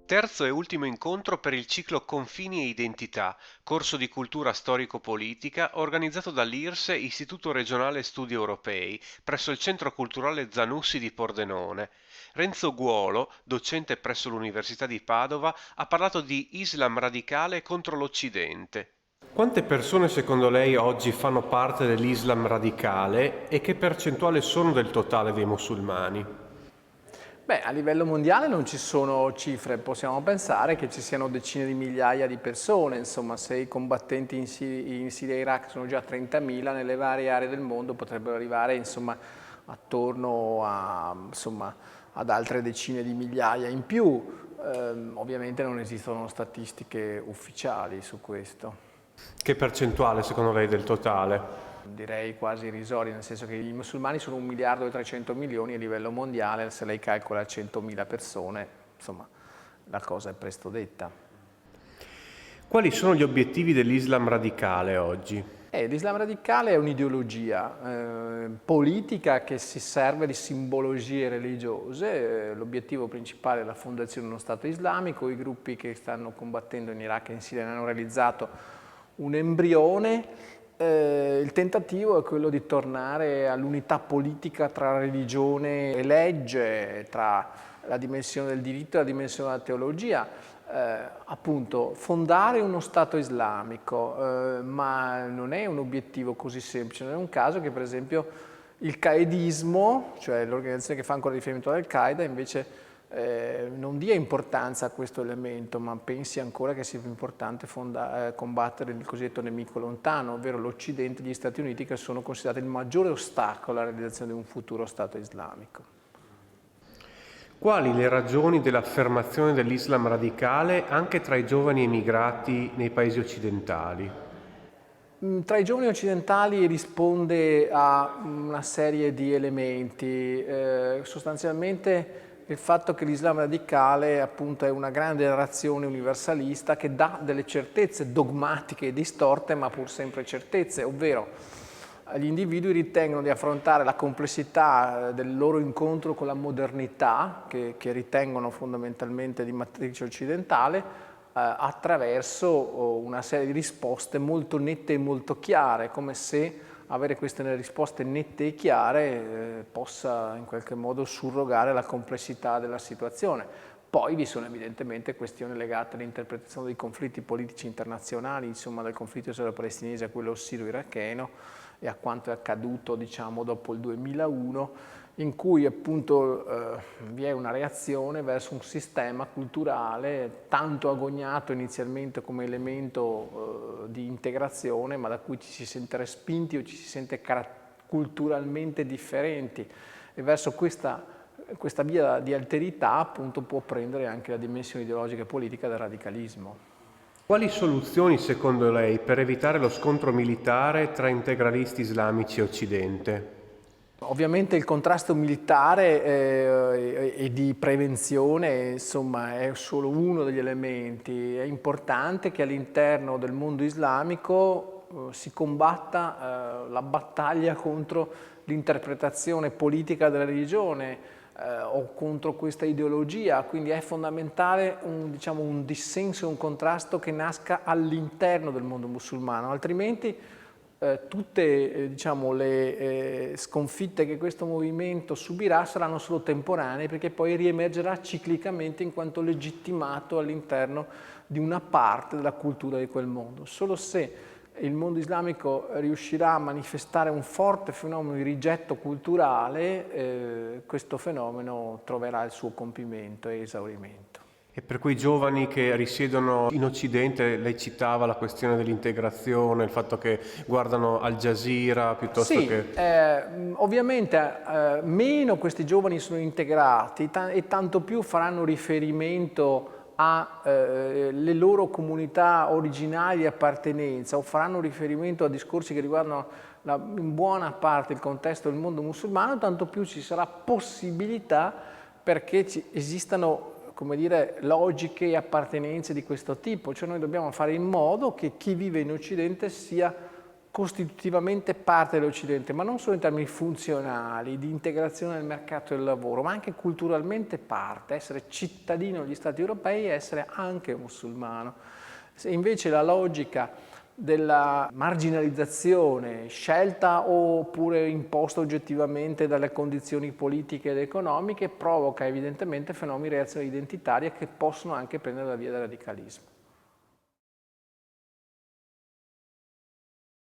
Terzo e ultimo incontro per il ciclo Confini e Identità, corso di cultura storico-politica organizzato dall'IRSE Istituto Regionale Studi Europei presso il Centro Culturale Zanussi di Pordenone. Renzo Guolo, docente presso l'Università di Padova, ha parlato di Islam radicale contro l'Occidente. Quante persone secondo lei oggi fanno parte dell'Islam radicale e che percentuale sono del totale dei musulmani? Beh, a livello mondiale non ci sono cifre, possiamo pensare che ci siano decine di migliaia di persone, insomma, se i combattenti in Siria e Iraq sono già 30.000, nelle varie aree del mondo potrebbero arrivare, insomma, attorno a, insomma, ad altre decine di migliaia in più. Ovviamente non esistono statistiche ufficiali su questo. Che percentuale secondo lei del totale? Direi quasi irrisorie, nel senso che i musulmani sono 1 miliardo e 300 milioni a livello mondiale, se lei calcola 100.000 persone, insomma, la cosa è presto detta. Quali sono gli obiettivi dell'Islam radicale oggi? L'Islam radicale è un'ideologia politica che si serve di simbologie religiose. L'obiettivo principale è la fondazione di uno Stato islamico. I gruppi che stanno combattendo in Iraq e in Siria ne hanno realizzato un embrione. Il tentativo è quello di tornare all'unità politica tra religione e legge, tra la dimensione del diritto e la dimensione della teologia. Appunto, fondare uno Stato islamico, ma non è un obiettivo così semplice. Non è un caso che per esempio il qaedismo, cioè l'organizzazione che fa ancora riferimento all'Al-Qaeda, invece non dia importanza a questo elemento, ma pensi ancora che sia più importante combattere il cosiddetto nemico lontano, ovvero l'Occidente e gli Stati Uniti, che sono considerati il maggiore ostacolo alla realizzazione di un futuro Stato islamico. Quali le ragioni dell'affermazione dell'Islam radicale anche tra i giovani emigrati nei paesi occidentali? Tra i giovani occidentali risponde a una serie di elementi, sostanzialmente il fatto che l'Islam radicale appunto è una grande narrazione universalista che dà delle certezze dogmatiche e distorte, ma pur sempre certezze, ovvero gli individui ritengono di affrontare la complessità del loro incontro con la modernità, che ritengono fondamentalmente di matrice occidentale, attraverso una serie di risposte molto nette e molto chiare, come se avere queste risposte nette e chiare possa in qualche modo surrogare la complessità della situazione. Poi vi sono evidentemente questioni legate all'interpretazione dei conflitti politici internazionali, insomma dal conflitto israelo-palestinese a quello siro-iracheno e a quanto è accaduto diciamo dopo il 2001, in cui appunto vi è una reazione verso un sistema culturale tanto agognato inizialmente come elemento di integrazione, ma da cui ci si sente respinti o ci si sente culturalmente differenti, e verso questa via di alterità appunto può prendere anche la dimensione ideologica e politica del radicalismo. Quali soluzioni secondo lei per evitare lo scontro militare tra integralisti islamici e Occidente? Ovviamente il contrasto militare e di prevenzione, insomma, è solo uno degli elementi. È importante che all'interno del mondo islamico si combatta la battaglia contro l'interpretazione politica della religione o contro questa ideologia, quindi è fondamentale diciamo, un dissenso, un contrasto che nasca all'interno del mondo musulmano, altrimenti tutte diciamo, le sconfitte che questo movimento subirà saranno solo temporanee, perché poi riemergerà ciclicamente in quanto legittimato all'interno di una parte della cultura di quel mondo. Solo se il mondo islamico riuscirà a manifestare un forte fenomeno di rigetto culturale, questo fenomeno troverà il suo compimento e esaurimento. E per quei giovani che risiedono in Occidente, lei citava la questione dell'integrazione, il fatto che guardano Al Jazeera piuttosto Sì, che... ovviamente meno questi giovani sono integrati e tanto più faranno riferimento alle loro comunità originali di appartenenza o faranno riferimento a discorsi che riguardano in buona parte il contesto del mondo musulmano, tanto più ci sarà possibilità perché esistano, come dire, logiche e appartenenze di questo tipo. Cioè noi dobbiamo fare in modo che chi vive in Occidente sia costitutivamente parte dell'Occidente, ma non solo in termini funzionali, di integrazione nel mercato del lavoro, ma anche culturalmente parte, essere cittadino degli Stati europei e essere anche musulmano. Se invece la logica della marginalizzazione, scelta oppure imposta oggettivamente dalle condizioni politiche ed economiche, provoca evidentemente fenomeni di reazione identitaria che possono anche prendere la via del radicalismo.